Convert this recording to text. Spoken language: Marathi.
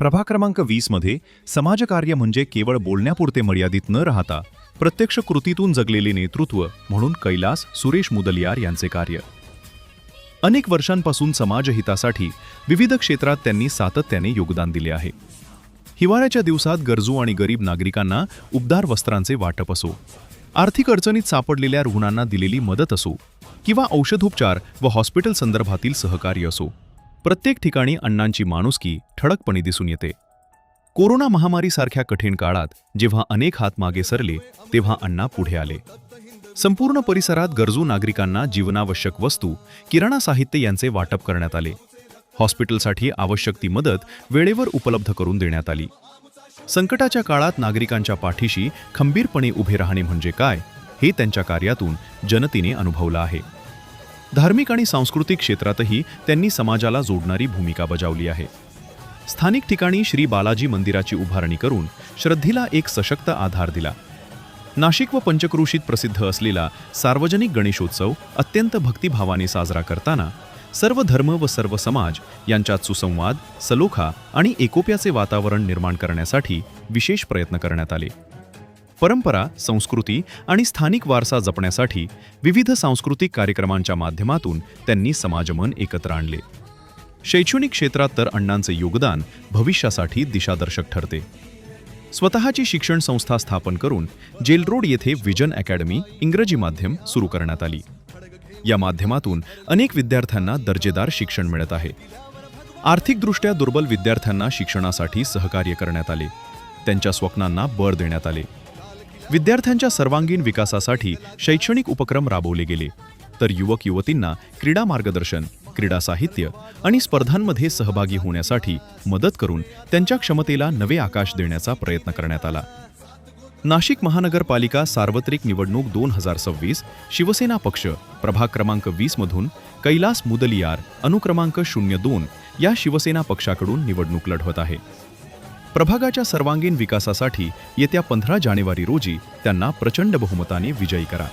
प्रभाग क्रमांक 20 मध्ये समाजकार्य म्हणजे केवळ बोलण्यापुरते मर्यादित न राहता प्रत्यक्ष कृतीतून जगलेले नेतृत्व म्हणून कैलास सुरेश मुदलियार यांचे कार्य. अनेक वर्षांपासून समाजहितासाठी विविध क्षेत्रात त्यांनी सातत्याने योगदान दिले आहे. हिवाळ्याच्या दिवसात गरजू आणि गरीब नागरिकांना उबदार वस्त्रांचे वाटप असो, आर्थिक अडचणीत सापडलेल्या रुग्णांना दिलेली मदत असो किंवा औषधोपचार व हॉस्पिटल संदर्भातील सहकार्य असो, प्रत्येक ठिकाणी अण्णांची माणुसकी ठळकपणे दिसून येते. कोरोना महामारीसारख्या कठीण काळात जेव्हा अनेक हात मागे सरले तेव्हा अण्णा पुढे आले. संपूर्ण परिसरात गरजू नागरिकांना जीवनावश्यक वस्तू, किराणा साहित्य यांचे वाटप करण्यात आले. हॉस्पिटलसाठी आवश्यक ती मदत वेळेवर उपलब्ध करून देण्यात आली. संकटाच्या काळात नागरिकांच्या पाठीशी खंबीरपणे उभे राहणे म्हणजे काय, हे त्यांच्या कार्यातून जनतेने अनुभवलं आहे. धार्मिक आणि सांस्कृतिक क्षेत्रातही त्यांनी समाजाला जोडणारी भूमिका बजावली आहे. स्थानिक ठिकाणी श्री बालाजी मंदिराची उभारणी करून श्रद्धेला एक सशक्त आधार दिला. नाशिक व पंचक्रोशीत प्रसिद्ध असलेला सार्वजनिक गणेशोत्सव अत्यंत भक्तिभावाने साजरा करताना सर्व धर्म व सर्व समाज यांच्यात सुसंवाद, सलोखा आणि एकोप्याचे वातावरण निर्माण करण्यासाठी विशेष प्रयत्न करण्यात आले. परंपरा, संस्कृती आणि स्थानिक वारसा जपण्यासाठी विविध सांस्कृतिक कार्यक्रमांच्या माध्यमातून त्यांनी समाजमन एकत्र आणले. शैक्षणिक क्षेत्रात तर अण्णांचे योगदान भविष्यासाठी दिशादर्शक ठरते. स्वतःची शिक्षण संस्था स्थापन करून जेल रोड येथे विजन अकॅडमी इंग्रजी माध्यम सुरू करण्यात आली. या माध्यमातून अनेक विद्यार्थ्यांना दर्जेदार शिक्षण मिळत आहे. आर्थिकदृष्ट्या दुर्बल विद्यार्थ्यांना शिक्षणासाठी सहकार्य करण्यात आले. त्यांच्या स्वप्नांना बळ देण्यात आले. विद्यार्थ्यांच्या सर्वांगीण विकासासाठी शैक्षणिक उपक्रम राबवले गेले, तर युवक युवतींना क्रीडा मार्गदर्शन, क्रीडा साहित्य आणि स्पर्धांमध्ये सहभागी होण्यासाठी मदत करून त्यांच्या क्षमतेला नवे आकाश देण्याचा प्रयत्न करण्यात आला. नाशिक महानगरपालिका सार्वत्रिक निवडणूक 2026 शिवसेना पक्ष प्रभाग क्रमांक 20 मधून कैलास मुदलियार अनुक्रमांक 02 या शिवसेना पक्षाकडून निवडणूक लढवत आहे. प्रभागाच्या सर्वांगीण विकासासाठी येत्या 15 जानेवारी रोजी त्यांना प्रचंड बहुमताने विजयी करा.